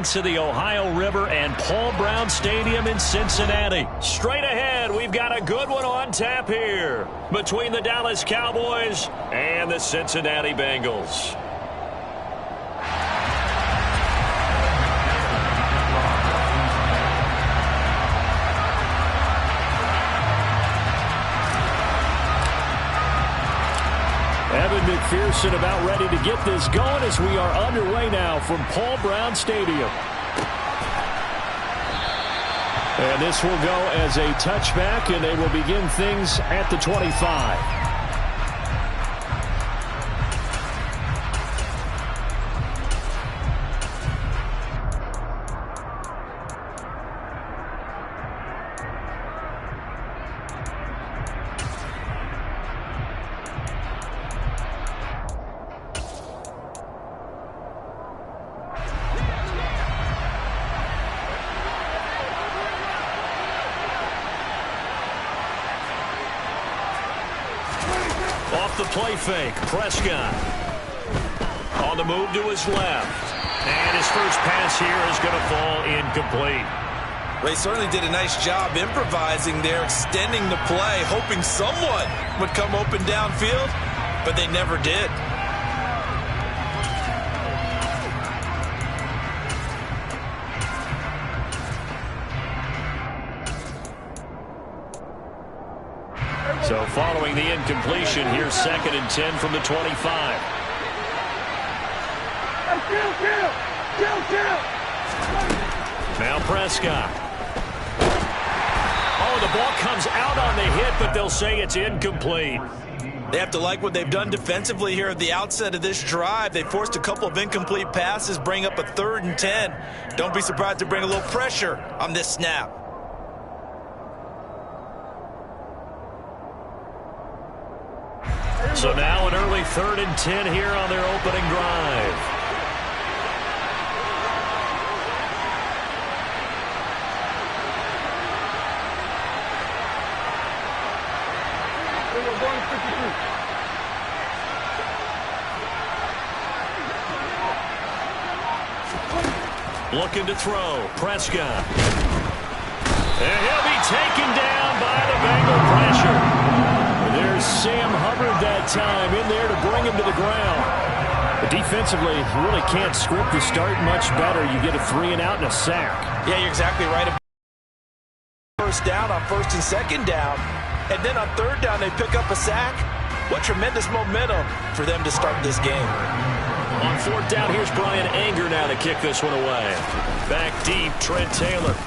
banks of the Ohio River and Paul Brown Stadium in Cincinnati. Straight ahead, we've got a good one on tap here between the Dallas Cowboys and the Cincinnati Bengals. Evan McPherson about ready to get this going as we are underway now from Paul Brown Stadium. And this will go as a touchback, and they will begin things at the 25. Off the play fake, Prescott. On the move to his left. And his first pass here is going to fall incomplete. They certainly did a nice job improvising there, extending the play, hoping someone would come open downfield, but they never did. So following the incompletion, here's 2nd and 10 from the 25. Now Prescott. Oh, the ball comes out on the hit, but they'll say it's incomplete. They have to like what they've done defensively here at the outset of this drive. They forced a couple of incomplete passes, bring up a 3rd and 10. Don't be surprised to bring a little pressure on this snap. So now an early 3rd and 10 here on their opening drive. Looking to throw, Prescott. And he'll be taken down by the Bengal pressure. There's Sam Hubbard that time in there to bring him to the ground. But defensively, you really can't script the start much better. You get a 3 and out and a sack. Yeah, you're exactly right. First down on 1st and 2nd down. And then on 3rd down, they pick up a sack. What tremendous momentum for them to start this game. On 4th down, here's Brian Anger now to kick this one away. Back deep, Trent Taylor.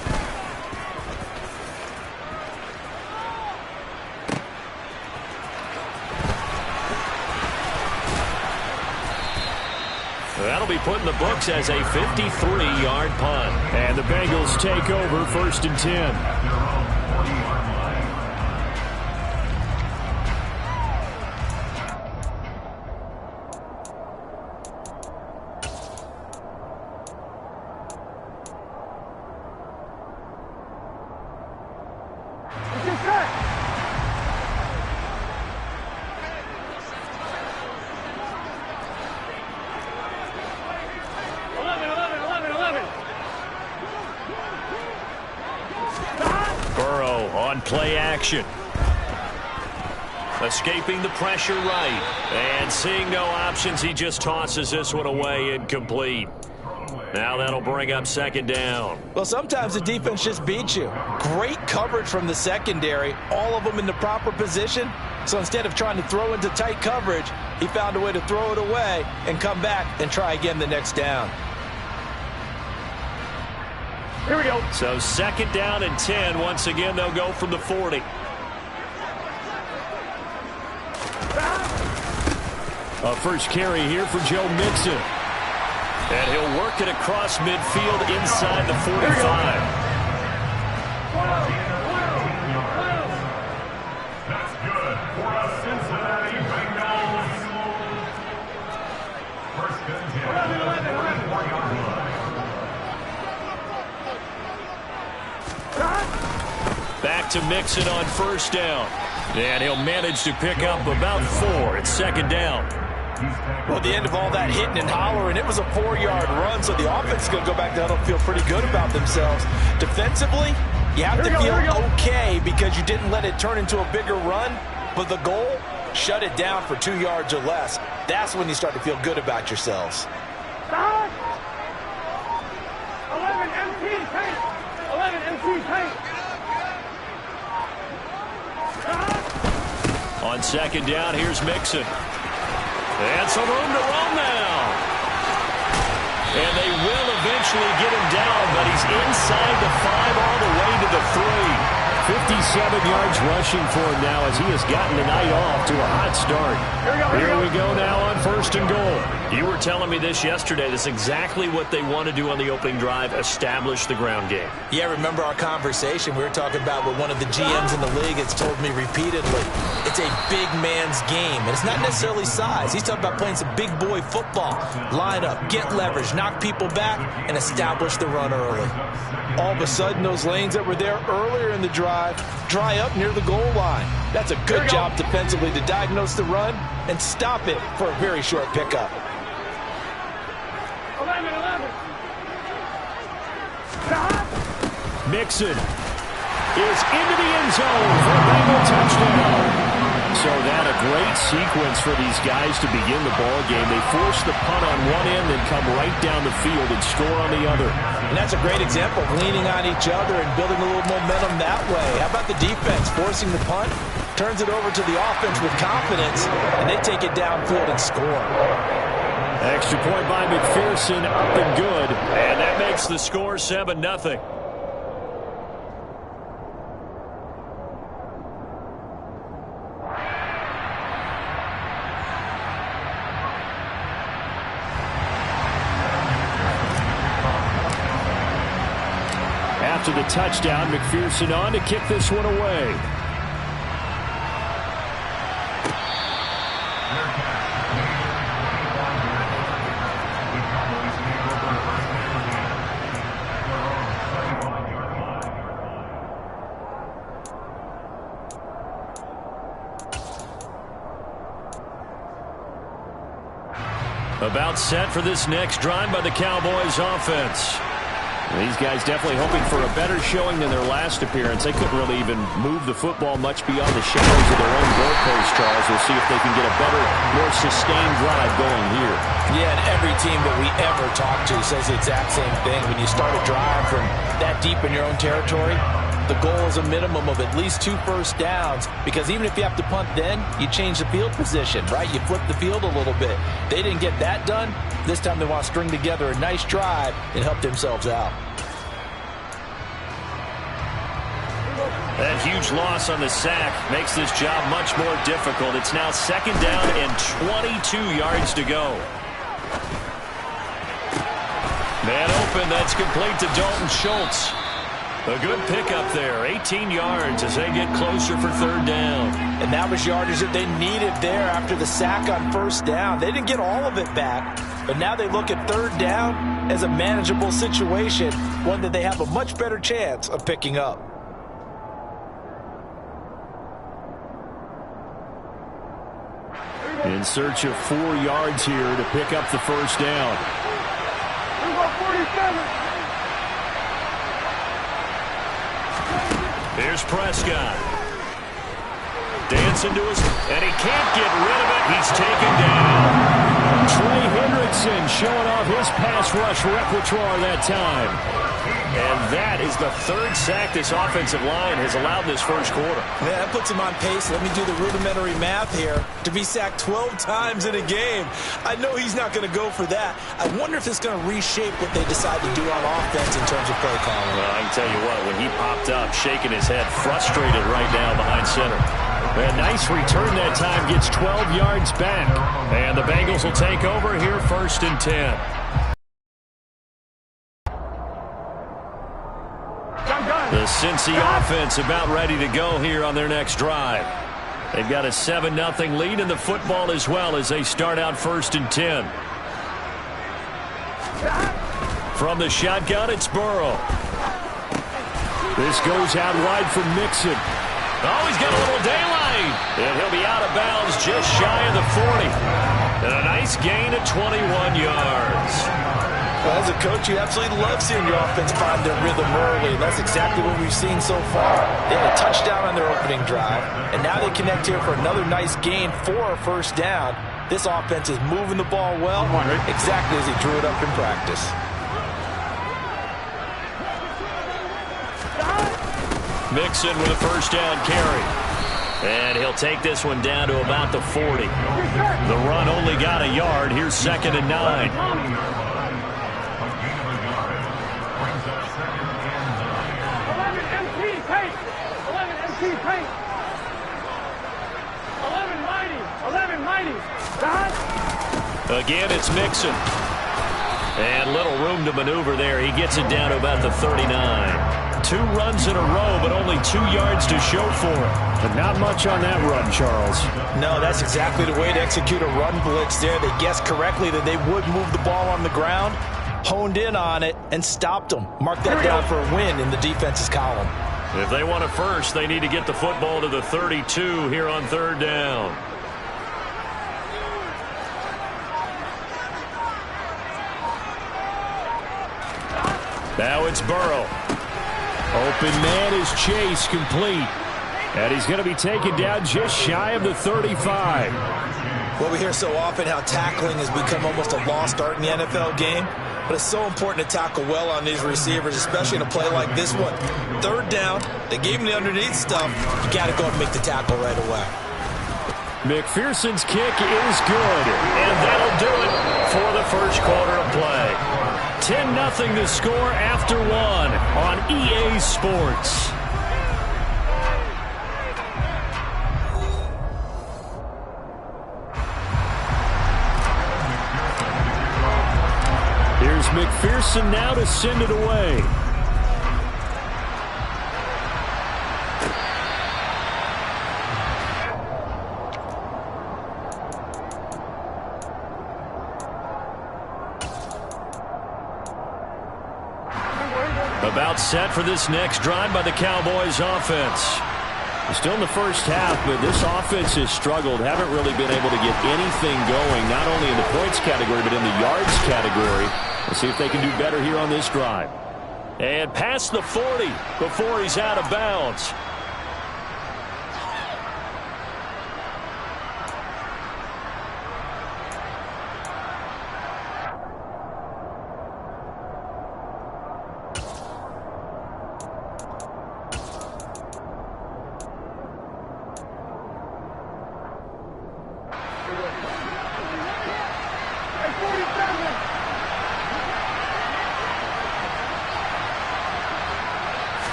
That'll be put in the books as a 53-yard punt. And the Bengals take over 1st and 10. Play action. Escaping the pressure right. And seeing no options, he just tosses this one away incomplete. Now that'll bring up 2nd down. Well, sometimes the defense just beats you. Great coverage from the secondary. All of them in the proper position. So instead of trying to throw into tight coverage, he found a way to throw it away and come back and try again the next down. Here we go. So 2nd down and 10. Once again, they'll go from the 40. A first carry here for Joe Mixon. And he'll work it across midfield inside the 45. That's good for a Cincinnati Bengals. First and 10. 44-yard line. Back to Mixon on 1st down. And he'll manage to pick up about 4 at 2nd down. Well, at the end of all that hitting and hollering, it was a 4-yard run, so the offense is going to go back down and feel pretty good about themselves. Defensively, you have to feel okay because you didn't let it turn into a bigger run, but the goal, shut it down for 2 yards or less. That's when you start to feel good about yourselves. 11 MT paint. 11 MT paint. On second down, here's Mixon. And some room to run now. And they will eventually get him down, but he's inside the 5 all the way to the 3. 57 yards rushing for him now as he has gotten the night off to a hot start. Here we go now on 1st and goal. You were telling me this yesterday. This is exactly what they want to do on the opening drive, establish the ground game. Yeah, remember our conversation we were talking about with one of the GMs in the league has told me repeatedly, it's a big man's game, and it's not necessarily size. He's talking about playing some big boy football. Line up, get leverage, knock people back, and establish the run early. All of a sudden, those lanes that were there earlier in the drive dry up near the goal line. That's a good job defensively to diagnose the run and stop it for a very short pickup. 11. Mixon is into the end zone for a Bengal touchdown. So that a great sequence for these guys to begin the ball game. They force the punt on one end, then come right down the field and score on the other. And that's a great example of leaning on each other and building a little momentum that way. How about the defense forcing the punt? Turns it over to the offense with confidence, and they take it downfield and score. Extra point by McPherson, up and good. And that makes the score 7-0. After the touchdown, McPherson on to kick this one away. About set for this next drive by the Cowboys offense. These guys definitely hoping for a better showing than their last appearance. They couldn't really even move the football much beyond the shadows of their own goalpost, Charles. We'll see if they can get a better, more sustained drive going here. Yeah, and every team that we ever talk to says the exact same thing. When you start a drive from that deep in your own territory, the goal is a minimum of at least 2 first downs, because even if you have to punt then, you change the field position, right? You flip the field a little bit. They didn't get that done. This time they want to string together a nice drive and help themselves out. That huge loss on the sack makes this job much more difficult. It's now 2nd down and 22 yards to go. Man open, that's complete to Dalton Schultz. A good pickup there, 18 yards as they get closer for 3rd down. And that was yardage that they needed there after the sack on 1st down. They didn't get all of it back, but now they look at 3rd down as a manageable situation, one that they have a much better chance of picking up. In search of 4 yards here to pick up the 1st down. 47. Here's Prescott. Dancing to his, and he can't get rid of it. He's taken down. Trey Hendrickson showing off his pass rush repertoire that time. And that is the 3rd sack this offensive line has allowed this 1st quarter. Yeah, that puts him on pace. Let me do the rudimentary math here. To be sacked 12 times in a game. I know he's not going to go for that. I wonder if it's going to reshape what they decide to do on offense in terms of play calling. Well, I can tell you what, when he popped up, shaking his head, frustrated right now behind center. A nice return that time, gets 12 yards back. And the Bengals will take over here 1st and 10. The Cincy offense about ready to go here on their next drive. They've got a 7-0 lead in the football as well as they start out 1st and 10. From the shotgun, it's Burrow. This goes out wide for Mixon. Oh, he's got a little daylight. And he'll be out of bounds just shy of the 40. And a nice gain of 21 yards. Well, as a coach, you absolutely love seeing your offense find their rhythm early. And that's exactly what we've seen so far. They had a touchdown on their opening drive, and now they connect here for another nice gain for a first down. This offense is moving the ball well, exactly as he drew it up in practice. Mixon with a first down carry. And he'll take this one down to about the 40. The run only got a yard. Here's 2nd and 9. 11-90. Again, it's Mixon. And little room to maneuver there. He gets it down to about the 39. 2 runs in a row, but only 2 yards to show for it. But not much on that run, Charles. No, that's exactly the way to execute a run blitz there. They guessed correctly that they would move the ball on the ground, honed in on it, and stopped them. Mark that down for a win in the defense's column. If they want it first, they need to get the football to the 32 here on 3rd down. Now it's Burrow. Open man is Chase, complete. And he's going to be taken down just shy of the 35. Well, we hear so often how tackling has become almost a lost art in the NFL game. But it's so important to tackle well on these receivers, especially in a play like this one. 3rd down, they gave him the underneath stuff. You got to go and make the tackle right away. McPherson's kick is good, and that'll do it for the first quarter of play. 10-0 the score after 1 on EA Sports. Here's McPherson now to send it away. About set for this next drive by the Cowboys offense. Still in the first half, but this offense has struggled. Haven't really been able to get anything going, not only in the points category, but in the yards category. Let's see if they can do better here on this drive. And past the 40 before he's out of bounds.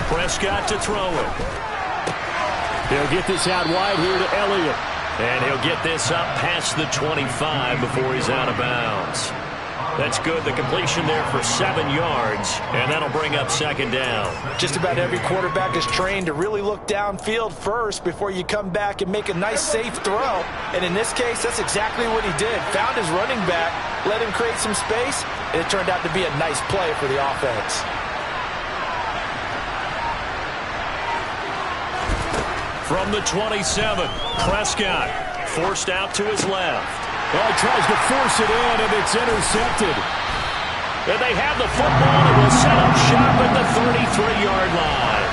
Prescott to throw it. He'll get this out wide here to Elliott. And he'll get this up past the 25 before he's out of bounds. That's good. The completion there for 7 yards. And that'll bring up 2nd down. Just about every quarterback is trained to really look downfield first before you come back and make a nice, safe throw. And in this case, that's exactly what he did. Found his running back, let him create some space, and it turned out to be a nice play for the offense. From the 27, Prescott forced out to his left. Well, he tries to force it in, and it's intercepted. And they have the football, and will set up shop at the 33-yard line.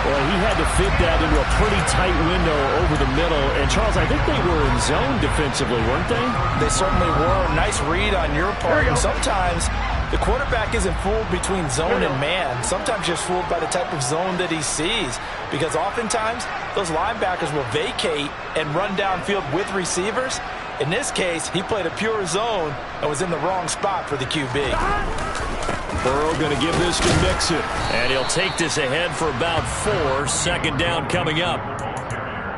Well, he had to fit that into a pretty tight window over the middle. And, Charles, I think they were in zone defensively, weren't they? They certainly were. Nice read on your part. And sometimes the quarterback isn't fooled between zone and man. Sometimes just fooled by the type of zone that he sees. Because oftentimes, those linebackers will vacate and run downfield with receivers. In this case, he played a pure zone and was in the wrong spot for the QB. Burrow going to give this to Mixon. And he'll take this ahead for about 4. 2nd down coming up.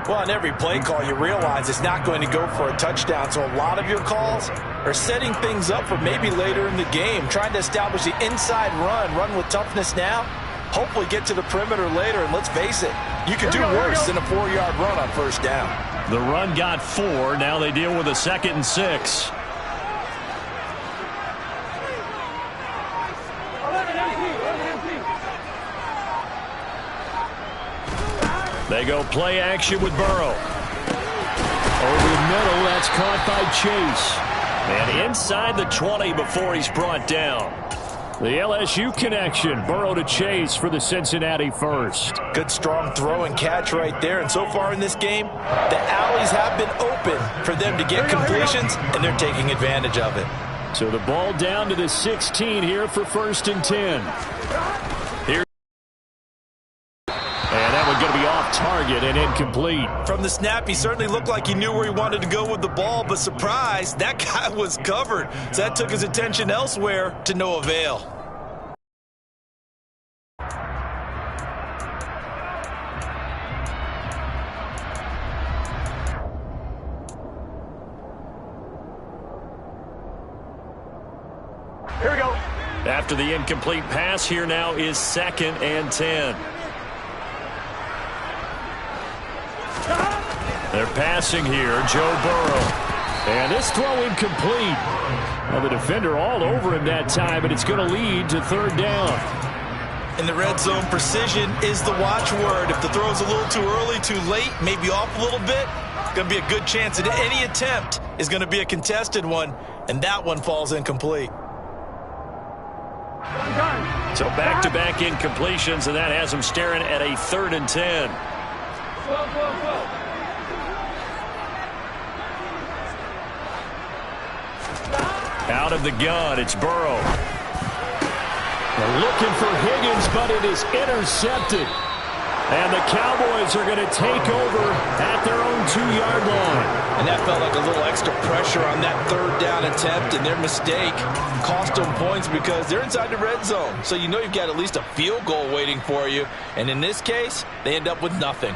Well, on every play call, you realize it's not going to go for a touchdown. So a lot of your calls are setting things up for maybe later in the game, trying to establish the inside run with toughness now, hopefully get to the perimeter later. And let's face it, you could do worse than a 4-yard run on 1st down. The run got 4. Now they deal with a 2nd and 6. They go play action with Burrow. Over the middle. That's caught by Chase. And inside the 20 before he's brought down. The LSU connection. Burrow to Chase for the Cincinnati first. Good strong throw and catch right there. And so far in this game, the alleys have been open for them to get completions, and they're taking advantage of it. So the ball down to the 16 here for 1st and 10. Here. And that one going to be off target and incomplete. From the snap, he certainly looked like he knew where he wanted to go with the ball, but surprise, that guy was covered. So that took his attention elsewhere to no avail. Here we go. After the incomplete pass, here now is 2nd and 10. They're passing here, Joe Burrow. And this throw incomplete. Well, the defender all over him that time, but it's going to lead to 3rd down. In the red zone, precision is the watchword. If the throw's a little too early, too late, maybe off a little bit, going to be a good chance that any attempt is going to be a contested one, and that one falls incomplete. So back-to-back incompletions, and that has him staring at a 3rd and 10. Out of the gun, it's Burrow. They're looking for Higgins, but it is intercepted. And the Cowboys are going to take over at their own 2-yard line. And that felt like a little extra pressure on that 3rd down attempt, and their mistake cost them points because they're inside the red zone. So you know you've got at least a field goal waiting for you. And in this case, they end up with nothing.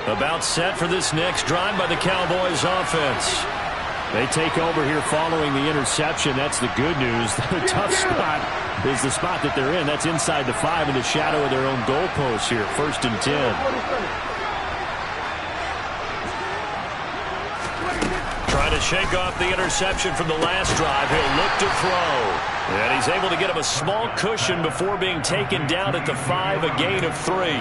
About set for this next drive by the Cowboys offense. They take over here following the interception. That's the good news. The tough spot is the spot that they're in. That's inside the 5 in the shadow of their own goalpost here. 1st and 10. Trying to shake off the interception from the last drive. He'll look to throw. And he's able to get him a small cushion before being taken down at the 5, a gain of 3.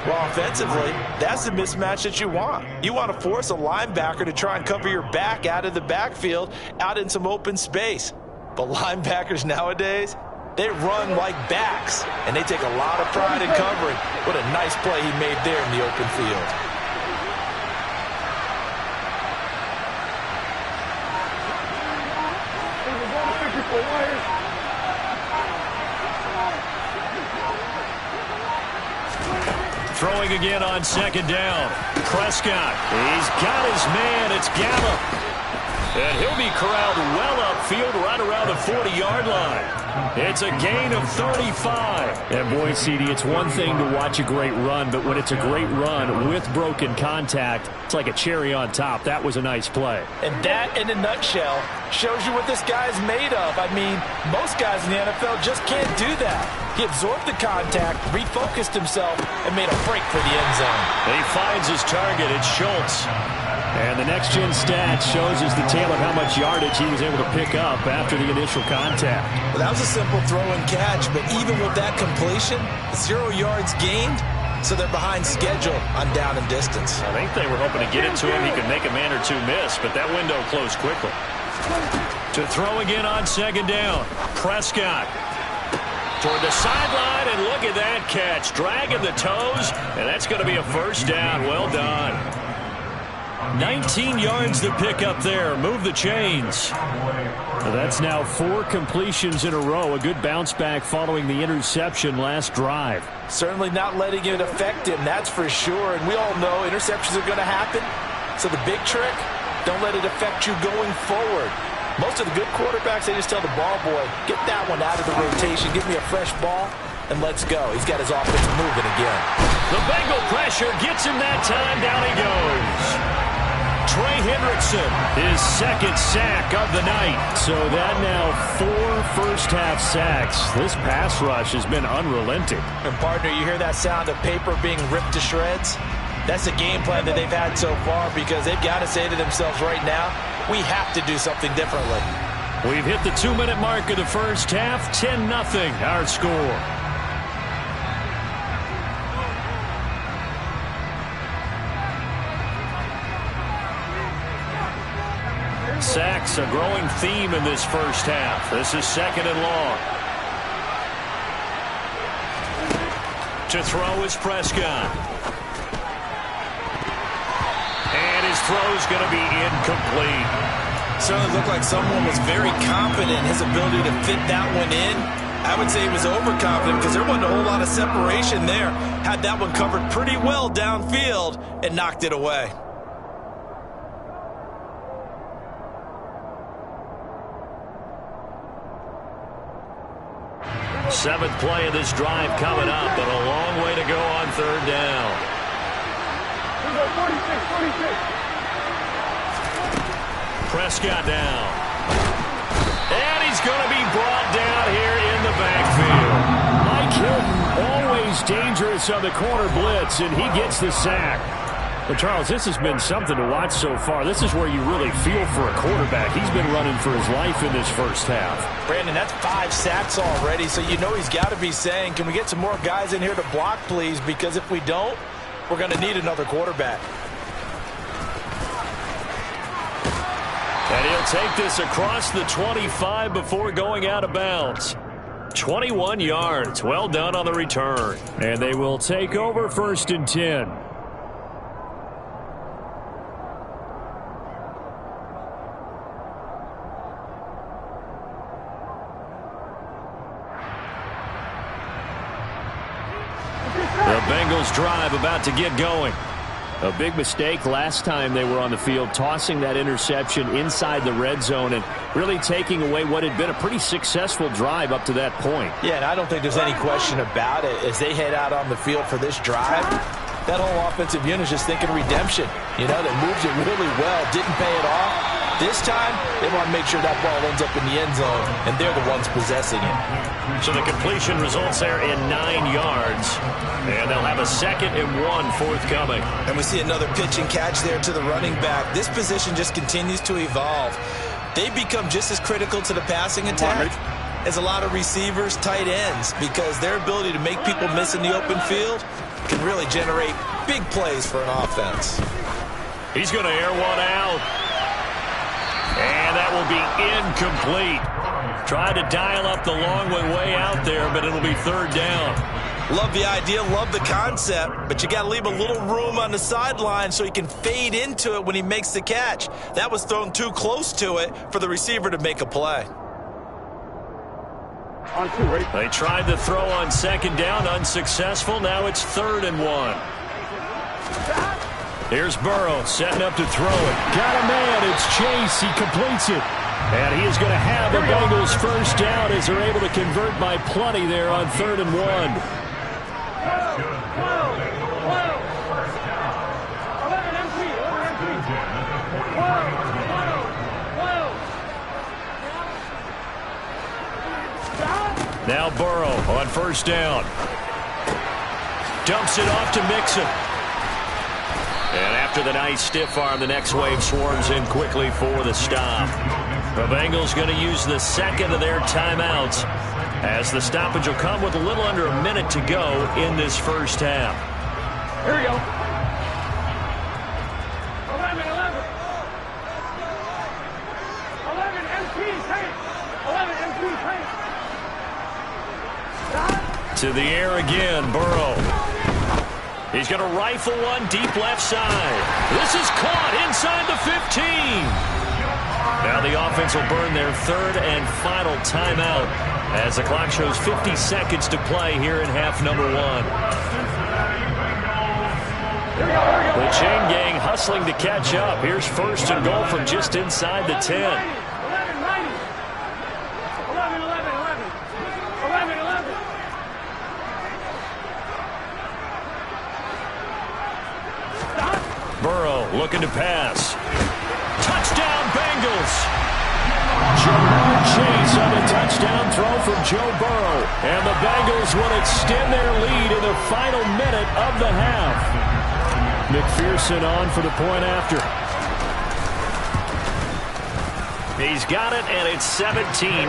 Well, offensively, that's the mismatch that you want. You want to force a linebacker to try and cover your back out of the backfield, out in some open space. But linebackers nowadays, they run like backs, and they take a lot of pride in covering. What a nice play he made there in the open field. Throwing again on 2nd down. Prescott. He's got his man. It's Gallup. And he'll be corralled well upfield right around the 40-yard line. It's a gain of 35. And boy, CD, it's one thing to watch a great run, but when it's a great run with broken contact, it's like a cherry on top. That was a nice play. And that, in a nutshell, shows you what this guy's made of. I mean, most guys in the NFL just can't do that. He absorbed the contact, refocused himself, and made a break for the end zone. He finds his target. It's Schultz. And the next-gen stat shows us the tale of how much yardage he was able to pick up after the initial contact. Well, that was a simple throw and catch, but even with that completion, 0 yards gained, so they're behind schedule on down and distance. I think they were hoping to get it to him. He could make a man or two miss, but that window closed quickly. To throw again on 2nd down. Prescott. Toward the sideline, and look at that catch. Dragging the toes, and that's going to be a 1st down. Well done. 19 yards to pick up there. Move the chains. That's now 4 completions in a row. A good bounce back following the interception last drive. Certainly not letting it affect him, that's for sure. And we all know interceptions are going to happen. So the big trick, don't let it affect you going forward. Most of the good quarterbacks, they just tell the ball boy, get that one out of the rotation, give me a fresh ball, and let's go. He's got his offense moving again. The Bengal pressure gets him that time. Down he goes. Trey Hendrickson, his 2nd sack of the night. So that now 4 first-half sacks. This pass rush has been unrelenting. And, partner, you hear that sound of paper being ripped to shreds? That's the game plan that they've had so far because they've got to say to themselves right now, we have to do something differently. We've hit the 2-minute mark of the first half. 10-0 our score. sacks, a growing theme in this first half. This is 2nd and long. To throw is Prescott. And his throw's going to be incomplete. Certainly looked like someone was very confident in his ability to fit that one in. I would say he was overconfident because there wasn't a whole lot of separation there. Had that one covered pretty well downfield and knocked it away. Seventh play of this drive coming up, but a long way to go on 3rd down. 46. Prescott down. And he's going to be brought down here in the backfield. Mike Hilton, always dangerous on the corner blitz, and he gets the sack. But, Charles, this has been something to watch so far. This is where you really feel for a quarterback. He's been running for his life in this first half. Brandon, that's 5 sacks already, so you know he's got to be saying, can we get some more guys in here to block, please? Because if we don't, we're going to need another quarterback. And he'll take this across the 25 before going out of bounds. 21 yards. Well done on the return. And they will take over 1st and 10. The Bengals drive about to get going. A big mistake last time they were on the field, tossing that interception inside the red zone and really taking away what had been a pretty successful drive up to that point. Yeah, and I don't think there's any question about it. As they head out on the field for this drive, that whole offensive unit is just thinking redemption. You know, they moved it really well, didn't pay it off. This time, they want to make sure that ball ends up in the end zone, and they're the ones possessing it. So the completion results there in 9 yards, and they'll have a 2nd and 1 forthcoming. And we see another pitch and catch there to the running back. This position just continues to evolve. They become just as critical to the passing attack as a lot of receivers, tight ends, because their ability to make people miss in the open field can really generate big plays for an offense. He's going to air one out. And that will be incomplete. Tried to dial up the long one way out there, but it'll be 3rd down. Love the idea, love the concept, but you got to leave a little room on the sideline so he can fade into it when he makes the catch. That was thrown too close to it for the receiver to make a play. They tried to throw on 2nd down, unsuccessful. Now it's 3rd and 1. Here's Burrow setting up to throw it. Got a man. It's Chase. He completes it. And he is going to have the Bengals 1st down as they're able to convert by plenty there on 3rd and 1. Now Burrow on 1st down. Dumps it off to Mixon. And after the nice stiff arm, the next wave swarms in quickly for the stop. The Bengals going to use the 2nd of their timeouts as the stoppage will come with a little under a minute to go in this first half. Here we go. 11 To the air again, Burrow. He's going to rifle one deep left side. This is caught inside the 15. Now the offense will burn their 3rd and final timeout as the clock shows 50 seconds to play here in half number 1. The chain gang hustling to catch up. Here's 1st and goal from just inside the 10. Burrow looking to pass. Touchdown, Bengals. Jamar Chase on the touchdown throw from Joe Burrow. And the Bengals will extend their lead in the final minute of the half. McPherson on for the point after. He's got it, and it's 17-0.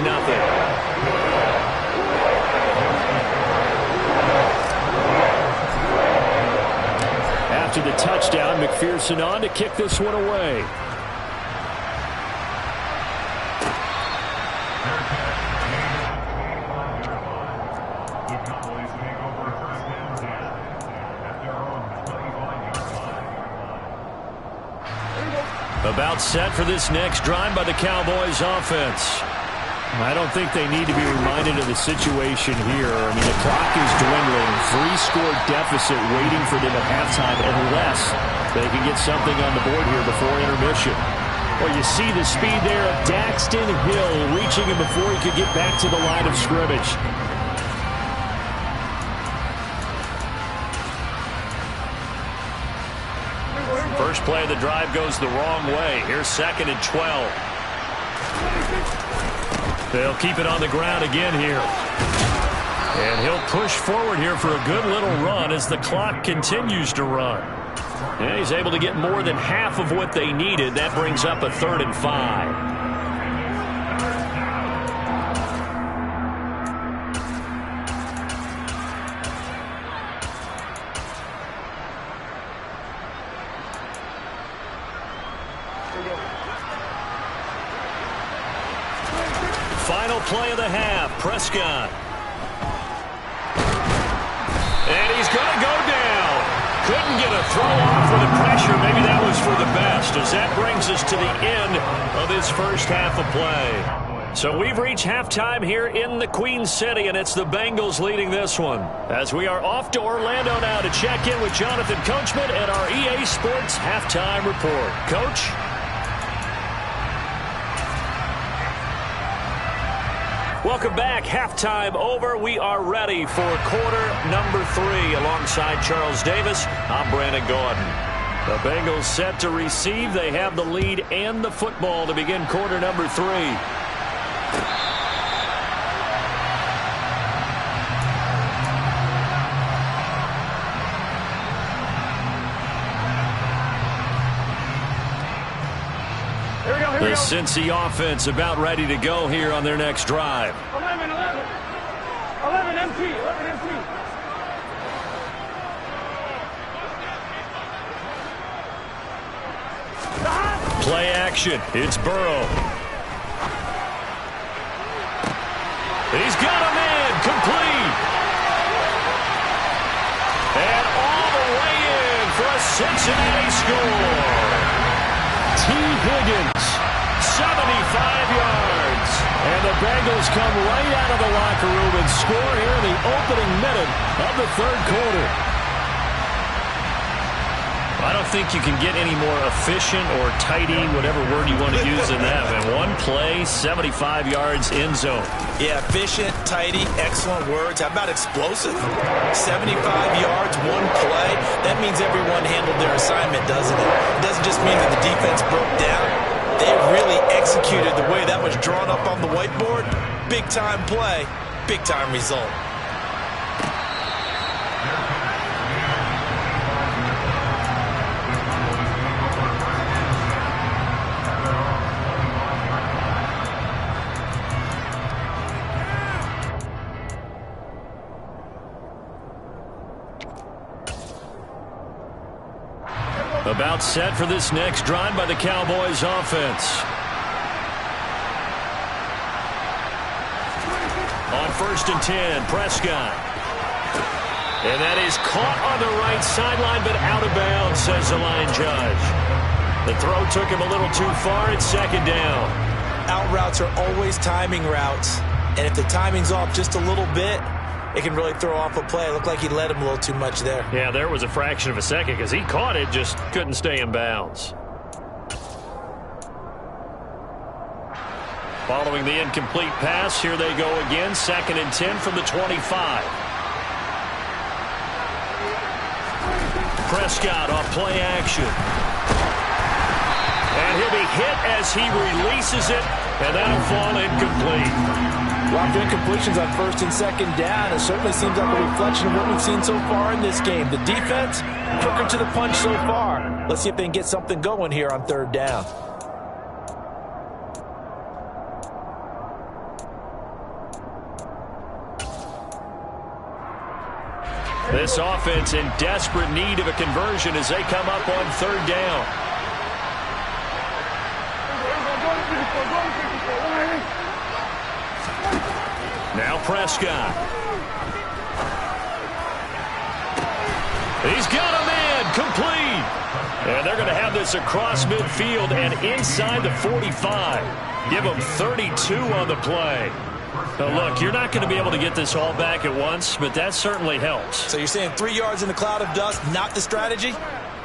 After the touchdown, McPherson on to kick this one away. About set for this next drive by the Cowboys offense. I don't think they need to be reminded of the situation here. I mean, the clock is dwindling. 3-score deficit waiting for them at halftime unless they can get something on the board here before intermission. Well, you see the speed there of Daxton Hill reaching him before he could get back to the line of scrimmage. First play of the drive goes the wrong way. Here's 2nd and 12. They'll keep it on the ground again here. And he'll push forward here for a good little run as the clock continues to run. And he's able to get more than half of what they needed. That brings up a 3rd and 5. Final play of the half, Prescott. And he's going to go down. Couldn't get a throw off with the pressure. Maybe that was for the best, as that brings us to the end of this first half of play. So we've reached halftime here in the Queen City, and it's the Bengals leading this one. As we are off to Orlando now to check in with Jonathan Coachman and our EA Sports Halftime Report. Coach? Welcome back. Halftime over. We are ready for quarter number 3. Alongside Charles Davis, I'm Brandon Gordon. The Bengals set to receive. They have the lead and the football to begin quarter number 3. The Cincy offense about ready to go here on their next drive. 11 empty. Play action. It's Burrow. He's got a man. Complete. And all the way in for a Cincinnati score. T. Higgins. 75 yards. And the Bengals come right out of the locker room and score here in the opening minute of the third quarter. I don't think you can get any more efficient or tidy, whatever word you want to use in that. And one play, 75 yards in zone. Yeah, efficient, tidy, excellent words. How about explosive? 75 yards, one play. That means everyone handled their assignment, doesn't it? It doesn't just mean that the defense broke down. They really executed the way that was drawn up on the whiteboard. Big-time play, big-time result. About set for this next drive by the Cowboys offense. On 1st and 10, Prescott. And that is caught on the right sideline, but out of bounds, says the line judge. The throw took him a little too far. It's 2nd down. Out routes are always timing routes. And if the timing's off just a little bit, it can really throw off a play. It looked like he led him a little too much there. Yeah, there was a fraction of a second because he caught it, just couldn't stay in bounds. Following the incomplete pass, here they go again. 2nd and 10 from the 25. Prescott off play action. And he'll be hit as he releases it, and that'll fall incomplete. A lot of incompletions on 1st and 2nd down. It certainly seems like a reflection of what we've seen so far in this game. The defense, quicker to the punch so far. Let's see if they can get something going here on 3rd down. This offense in desperate need of a conversion as they come up on 3rd down. Now Prescott. He's got a man, complete. And they're going to have this across midfield and inside the 45. Give them 32 on the play. Now, look, you're not going to be able to get this all back at once, but that certainly helps. So you're saying 3 yards in the cloud of dust, not the strategy?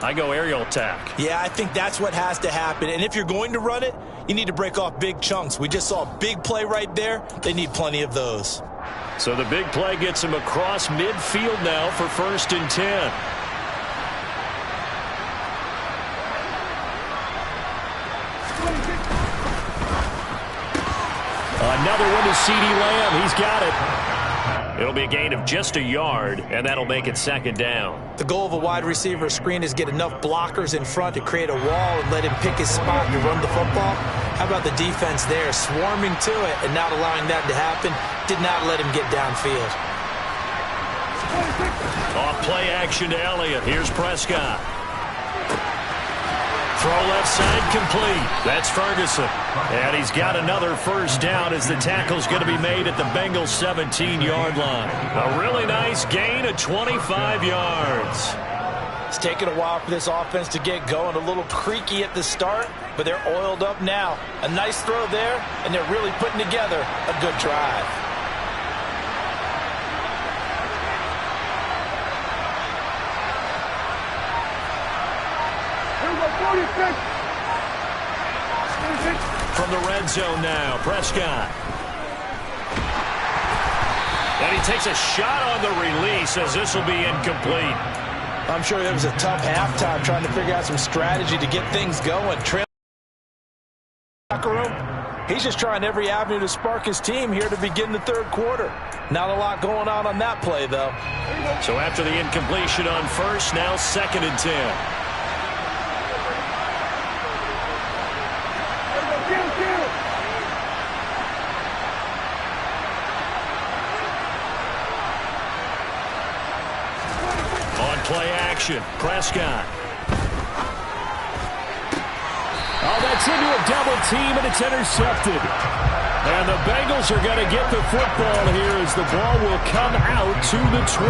I go aerial attack. Yeah, I think that's what has to happen. And if you're going to run it, you need to break off big chunks. We just saw a big play right there. They need plenty of those. So the big play gets him across midfield now for 1st and 10. Another one to CeeDee Lamb. He's got it. It'll be a gain of just a yard, and that'll make it 2nd down. The goal of a wide receiver screen is get enough blockers in front to create a wall and let him pick his spot to run the football. How about the defense there, swarming to it and not allowing that to happen? Did not let him get downfield. Off play action to Elliott. Here's Prescott. Throw left side complete. That's Ferguson. And he's got another 1st down as the tackle's going to be made at the Bengals 17-yard line. A really nice gain of 25 yards. It's taken a while for this offense to get going. A little creaky at the start, but they're oiled up now. A nice throw there, and they're really putting together a good drive. From the red zone now, Prescott. And he takes a shot on the release as this will be incomplete. I'm sure there was a tough halftime trying to figure out some strategy to get things going. Locker room, he's just trying every avenue to spark his team here to begin the 3rd quarter. Not a lot going on that play, though. So after the incompletion on 1st, now 2nd and 10. Play action. Prescott. Oh, that's into a double team, and it's intercepted. And the Bengals are going to get the football here as the ball will come out to the 20.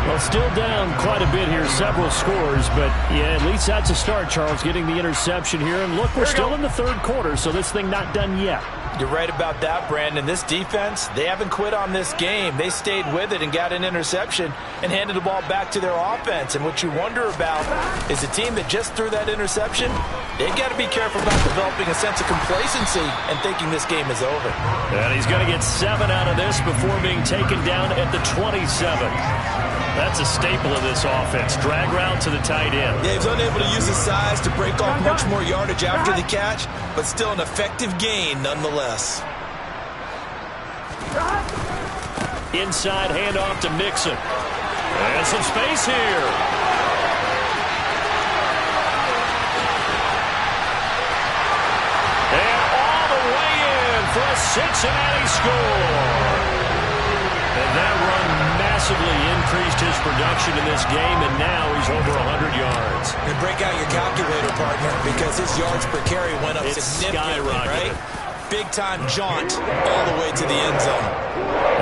Well, still down quite a bit here, several scores, but yeah, at least that's a start, Charles, getting the interception here. And look, we're still in the 3rd quarter, so this thing not done yet. You're right about that, Brandon. This defense, they haven't quit on this game. They stayed with it and got an interception and handed the ball back to their offense. And what you wonder about is a team that just threw that interception, they've got to be careful about developing a sense of complacency and thinking this game is over. And he's going to get 7 out of this before being taken down at the 27. That's a staple of this offense. Drag route to the tight end. Yeah, he's unable to use his size to break off much more yardage after the catch, but still an effective gain nonetheless. Inside handoff to Mixon. And some space here. And all the way in for a Cincinnati score. And that run massively increased his production in this game, and now he's over 100 yards. And break out your calculator, partner, because his yards per carry went up significantly, right? Big-time jaunt all the way to the end zone.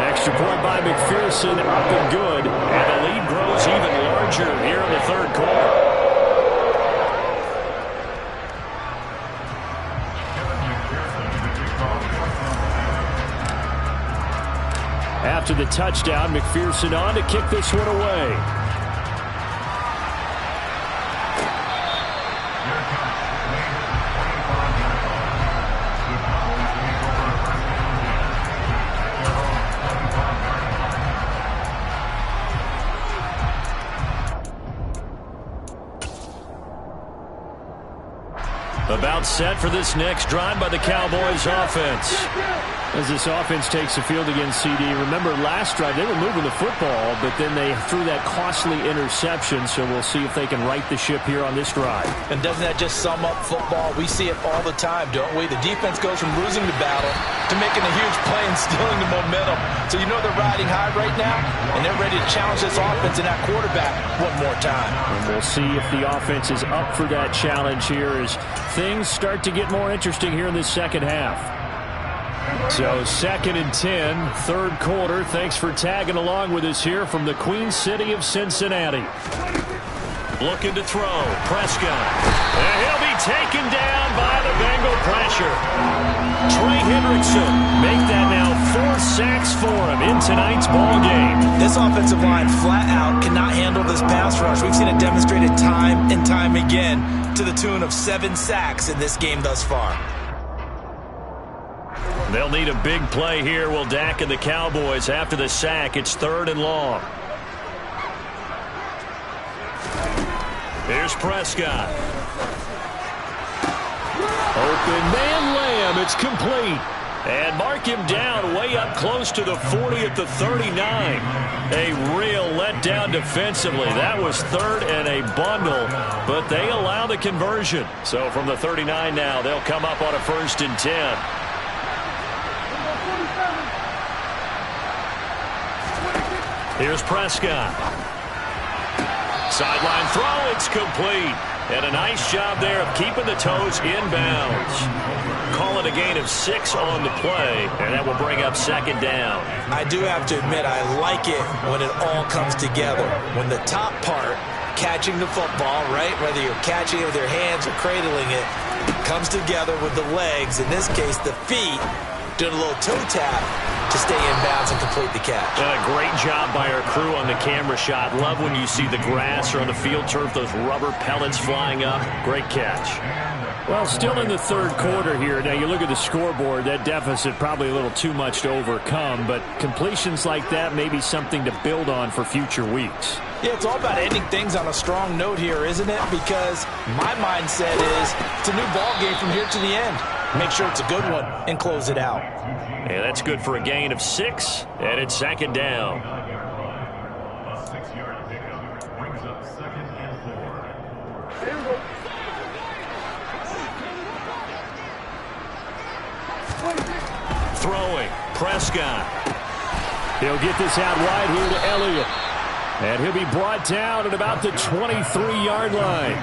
Extra point by McPherson, up and good. And the lead grows even larger here in the 3rd quarter. After the touchdown, McPherson on to kick this one away. About set for this next drive by the Cowboys offense. As this offense takes the field against CD. Remember, last drive, they were moving the football, but then they threw that costly interception, so we'll see if they can right the ship here on this drive. And doesn't that just sum up football? We see it all the time, don't we? The defense goes from losing the battle to making a huge play and stealing the momentum. So you know they're riding high right now, and they're ready to challenge this offense and that quarterback one more time. And we'll see if the offense is up for that challenge here as things start to get more interesting here in this second half. So 2nd and 10, 3rd quarter. Thanks for tagging along with us here from the Queen City of Cincinnati. Looking to throw. Prescott. And he'll be taken down by the Bengal pressure. Trey Hendrickson make that now 4 sacks for him in tonight's ball game. This offensive line flat out cannot handle this pass rush. We've seen it demonstrated time and time again to the tune of 7 sacks in this game thus far. They'll need a big play here, will Dak and the Cowboys. After the sack, it's 3rd and long. Here's Prescott. Open man Lamb. It's complete. And mark him down way up close to the 40 at the 39. A real letdown defensively. That was 3rd and a bundle, but they allow the conversion. So from the 39 now, they'll come up on a 1st and 10. Here's Prescott. Sideline throw, it's complete. And a nice job there of keeping the toes inbounds. Call it a gain of 6 on the play, and that will bring up 2nd down. I do have to admit, I like it when it all comes together. When the top part, catching the football, right, whether you're catching it with your hands or cradling it, comes together with the legs, in this case the feet, doing a little toe tap to stay in bounds and complete the catch. And a great job by our crew on the camera shot. Love when you see the grass or on the field turf, those rubber pellets flying up. Great catch. Well, still in the 3rd quarter here. Now, you look at the scoreboard, that deficit probably a little too much to overcome, but completions like that may be something to build on for future weeks. Yeah, it's all about ending things on a strong note here, isn't it? Because my mindset is it's a new ball game from here to the end. Make sure it's a good one and close it out. And that's good for a gain of 6, and it's 2nd down. A 6-yard pickup brings up 2nd and 4. Throwing. Prescott. He'll get this out wide here to Elliott. And he'll be brought down at about the 23-yard line.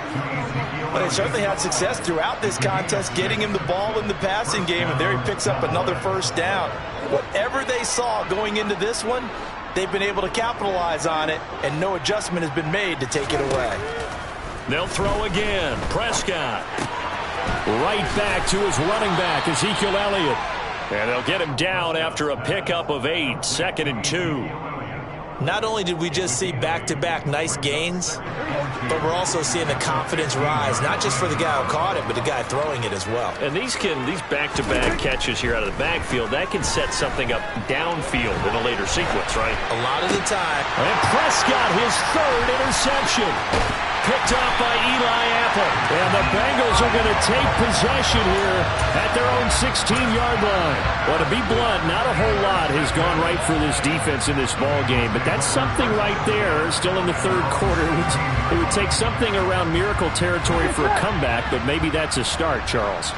But they certainly had success throughout this contest, getting him the ball in the passing game, and there he picks up another 1st down. Whatever they saw going into this one, they've been able to capitalize on it, and no adjustment has been made to take it away. They'll throw again. Prescott. Right back to his running back, Ezekiel Elliott. And they'll get him down after a pickup of 8, 2nd and 2. Not only did we just see back-to-back nice gains, but we're also seeing the confidence rise, not just for the guy who caught it, but the guy throwing it as well. And these back-to-back catches here out of the backfield, that can set something up downfield in a later sequence, right? A lot of the time. And Prescott, his 3rd interception. Picked off by Eli Apple. And the Bengals are going to take possession here at their own 16-yard line. Well, to be blunt, not a whole lot has gone right for this defense in this ball game, but that's something right there still in the 3rd quarter. It would take something around miracle territory for a comeback, but maybe that's a start, Charles.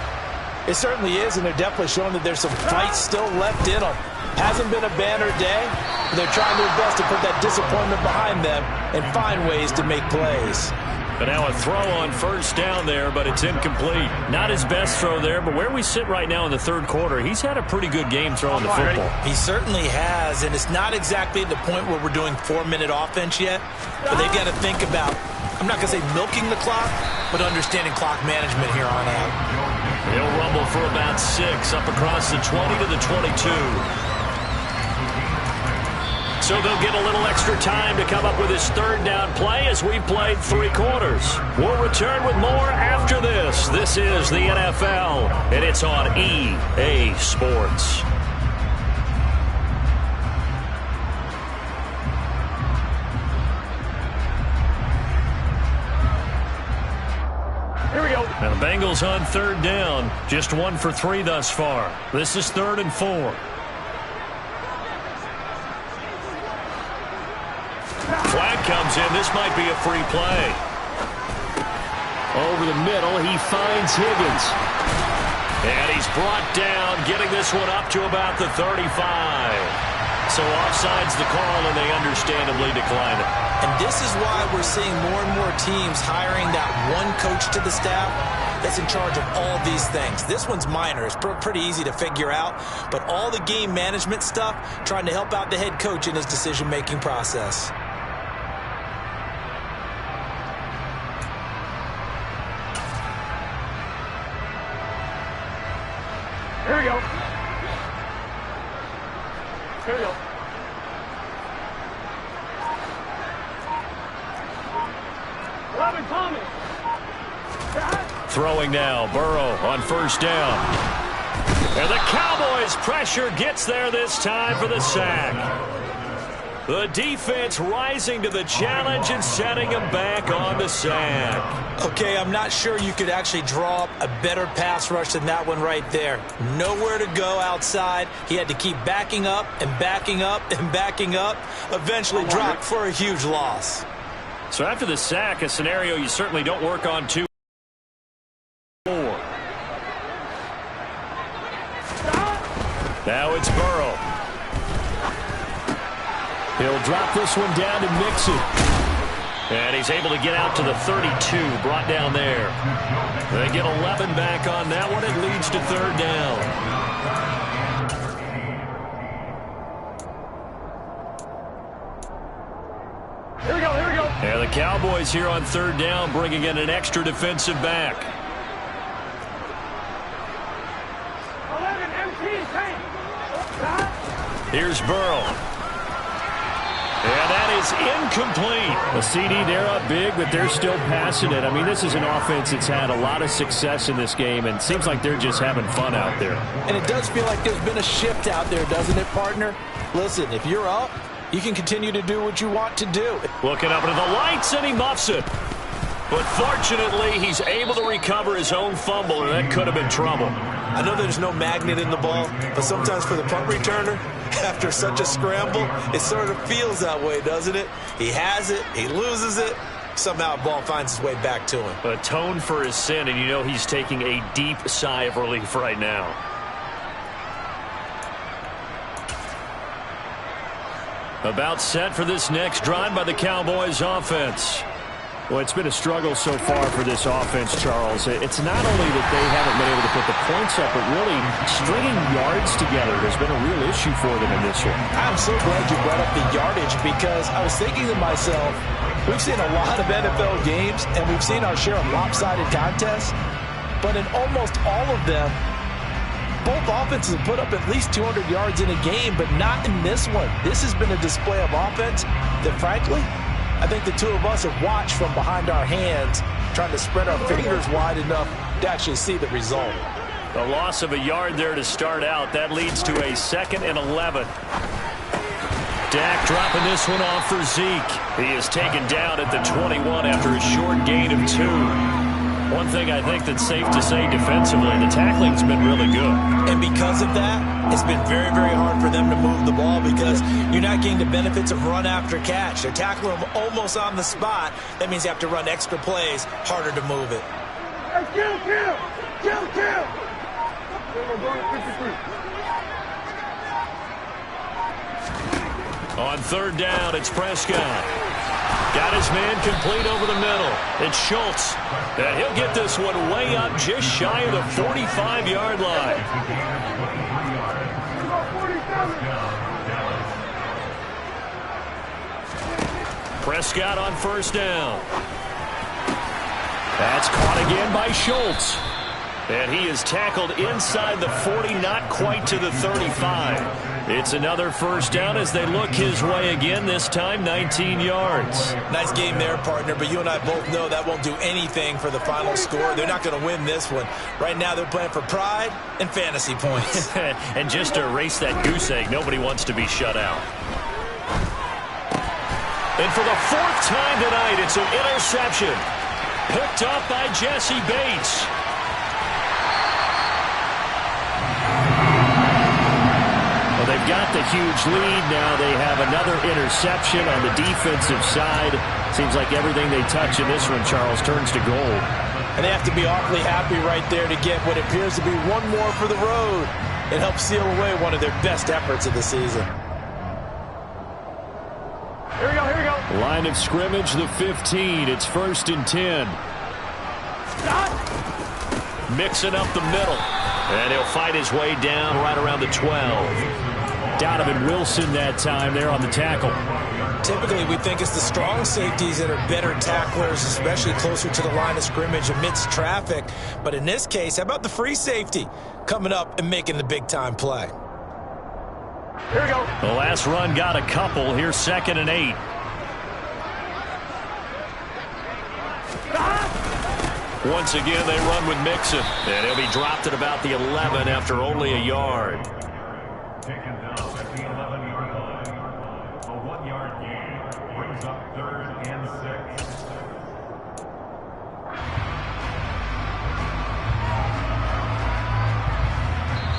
It certainly is, and they're definitely showing that there's some fight still left in them. Hasn't been a banner day, but they're trying their best to put that disappointment behind them and find ways to make plays. But now a throw on 1st down there, but it's incomplete. Not his best throw there, but where we sit right now in the 3rd quarter, he's had a pretty good game throwing the football. He certainly has, and it's not exactly at the point where we're doing 4-minute offense yet, but they've got to think about, I'm not going to say milking the clock, but understanding clock management here on out. He'll rumble for about 6 up across the 20 to the 22. So they'll get a little extra time to come up with his 3rd down play as we played 3 quarters. We'll return with more after this. This is the NFL, and it's on EA Sports. Here we go. Now the Bengals on 3rd down. Just 1 for 3 thus far. This is 3rd and 4. Flag comes in. This might be a free play. Over the middle, he finds Higgins. And he's brought down, getting this one up to about the 35. So offside's the call, and they understandably decline it. And this is why we're seeing more and more teams hiring that one coach to the staff that's in charge of all these things. This one's minor. It's pretty easy to figure out. But all the game management stuff, trying to help out the head coach in his decision-making process. Here we go. Here we go. Robin Thomas. Throwing now, Burrow on first down. And the Cowboys' pressure gets there this time for the sack. The defense rising to the challenge and setting him back on the sack. Okay, I'm not sure you could actually draw up a better pass rush than that one right there. Nowhere to go outside. He had to keep backing up and backing up and backing up. Eventually dropped for a huge loss. So after the sack, a scenario you certainly don't work on too more. Now it's Burrow. He'll drop this one down to Mixon. And he's able to get out to the 32, brought down there. They get 11 back on that one. It leads to third down. Here we go, here we go. And the Cowboys here on third down, bringing in an extra defensive back. 11 MT tank. Here's Burrow. And that is incomplete. A CD, they're up big, but they're still passing it. I mean, this is an offense that's had a lot of success in this game, and it seems like they're just having fun out there. And it does feel like there's been a shift out there, doesn't it, partner? Listen, if you're up, you can continue to do what you want to do. Looking up into the lights, and he muffs it. But fortunately, he's able to recover his own fumble, and that could have been trouble. I know there's no magnet in the ball, but sometimes for the punt returner, after such a scramble, it sort of feels that way, doesn't it? He has it, he loses it, somehow the ball finds its way back to him. Atone for his sin, and you know he's taking a deep sigh of relief right now. About set for this next drive by the Cowboys offense. Well, it's been a struggle so far for this offense, Charles. It's not only that they haven't been able to put the points up, but really stringing yards together has been a real issue for them in this one. I'm so glad you brought up the yardage, because I was thinking to myself, we've seen a lot of NFL games, and we've seen our share of lopsided contests, but in almost all of them, both offenses have put up at least 200 yards in a game, but not in this one. This has been a display of offense that, frankly, I think the two of us have watched from behind our hands, trying to spread our fingers wide enough to actually see the result. A loss of a yard there to start out. That leads to a 2nd and 11. Dak dropping this one off for Zeke. He is taken down at the 21 after a short gain of 2. One thing I think that's safe to say defensively, the tackling's been really good. And because of that, it's been very, very hard for them to move the ball, because you're not getting the benefits of run after catch. They're tackling them almost on the spot. That means you have to run extra plays, harder to move it. Hey, kill! We're going to 53. On third down, it's Prescott. Got his man complete over the middle. It's Schultz. And he'll get this one way up just shy of the 45-yard line. Prescott on first down. That's caught again by Schultz. And he is tackled inside the 40, not quite to the 35. It's another first down as they look his way again, this time 19 yards. Nice game there, partner, but you and I both know that won't do anything for the final score. They're not going to win this one. Right now they're playing for pride and fantasy points. And just to erase that goose egg, nobody wants to be shut out. And for the 4th time tonight, it's an interception. Picked up by Jesse Bates. They've got the huge lead. Now they have another interception on the defensive side. Seems like everything they touch in this one, Charles, turns to gold. And they have to be awfully happy right there to get what appears to be one more for the road and help seal away one of their best efforts of the season. Here we go. Line of scrimmage, the 15. It's 1st and 10. Stop. Mixing up the middle. And he'll fight his way down right around the 12. Donovan Wilson that time there on the tackle. Typically, we think it's the strong safeties that are better tacklers, especially closer to the line of scrimmage amidst traffic. But in this case, how about the free safety coming up and making the big-time play? Here we go. The last run got a couple. Here's 2nd and 8. Once again, they run with Mixon. And he'll be dropped at about the 11 after only a yard. Taken down at the 11-yard line. A 1-yard gain brings up 3rd and 6.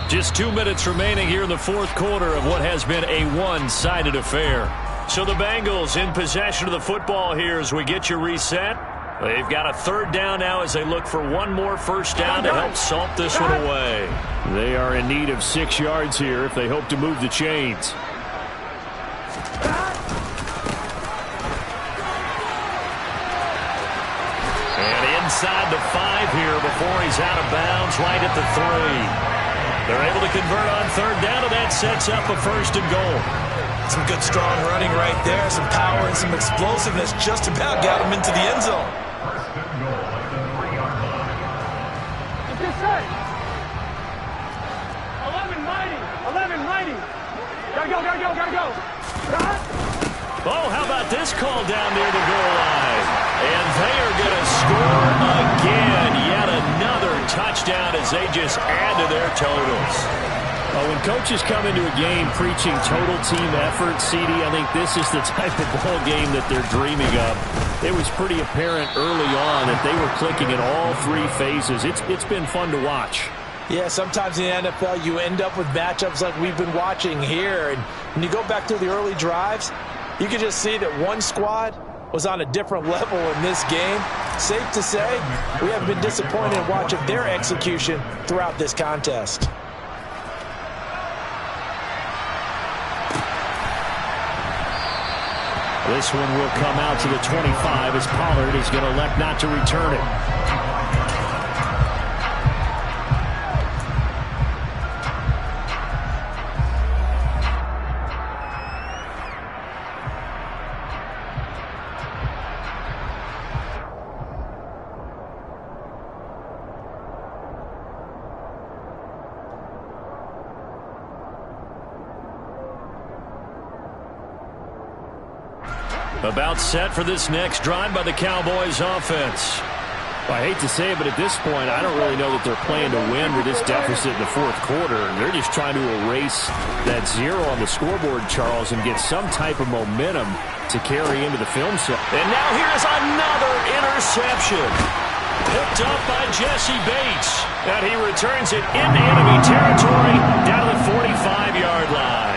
Just 2 minutes remaining here in the fourth quarter of what has been a one-sided affair. So the Bengals in possession of the football here as we get you reset. They've got a 3rd down now as they look for one more first down to help salt this one away. They are in need of 6 yards here if they hope to move the chains. And inside the 5 here before he's out of bounds right at the 3. They're able to convert on 3rd down, and that sets up a 1st and goal. Some good, strong running right there. Some power and some explosiveness just about got him into the end zone. 1st and goal at the 3-yard line. It's this side. 11 mighty. 11 mighty. Gotta go, gotta go, gotta go. Oh, how about this call down near the goal line? And they are going to score again. Yet another touchdown as they just add to their totals. Oh, when coaches come into a game preaching total team effort, CD, I think this is the type of ball game that they're dreaming of. It was pretty apparent early on that they were clicking in all 3 phases. It's been fun to watch. Yeah, sometimes in the NFL you end up with matchups like we've been watching here. And when you go back to the early drives, you can just see that one squad was on a different level in this game. Safe to say, we haven't been disappointed in watching their execution throughout this contest. This one will come out to the 25 as Pollard is going to elect not to return it. About set for this next drive by the Cowboys offense. Well, I hate to say it, but at this point, I don't really know that they're playing to win with this deficit in the fourth quarter. They're just trying to erase that 0 on the scoreboard, Charles, and get some type of momentum to carry into the film set. And now here's another interception. Picked up by Jesse Bates. And he returns it into enemy territory down to the 45-yard line.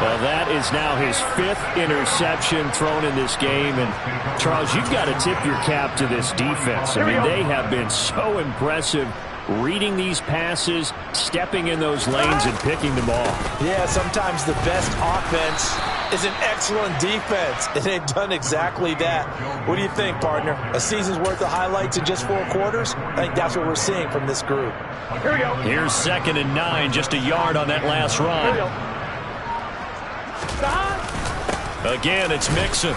Well, that is now his 5th interception thrown in this game. And, Charles, you've got to tip your cap to this defense. I mean, they have been so impressive reading these passes, stepping in those lanes, and picking them off. Yeah, sometimes the best offense is an excellent defense, and they've done exactly that. What do you think, partner? A season's worth of highlights in just 4 quarters? I think that's what we're seeing from this group. Here we go. Here's 2nd and 9, just a yard on that last run. Here we go. Again, it's Mixon.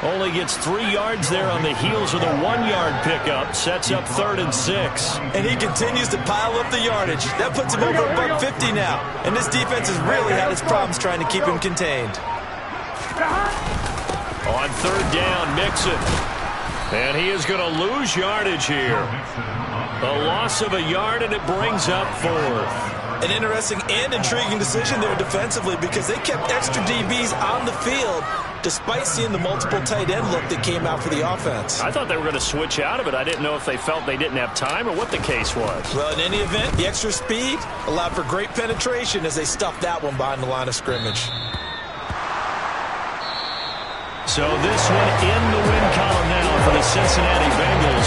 Only gets 3 yards there on the heels of the 1-yard pickup. Sets up 3rd and 6. And he continues to pile up the yardage. That puts him over $150 now. And this defense has really had its problems trying to keep him contained. On 3rd down, Mixon. And he is going to lose yardage here. A loss of a yard, and it brings up 4th. An interesting and intriguing decision there defensively because they kept extra DBs on the field despite seeing the multiple tight end look that came out for the offense. I thought they were going to switch out of it. I didn't know if they felt they didn't have time or what the case was. Well, in any event, the extra speed allowed for great penetration as they stuffed that one behind the line of scrimmage. So this one in the win column now for the Cincinnati Bengals.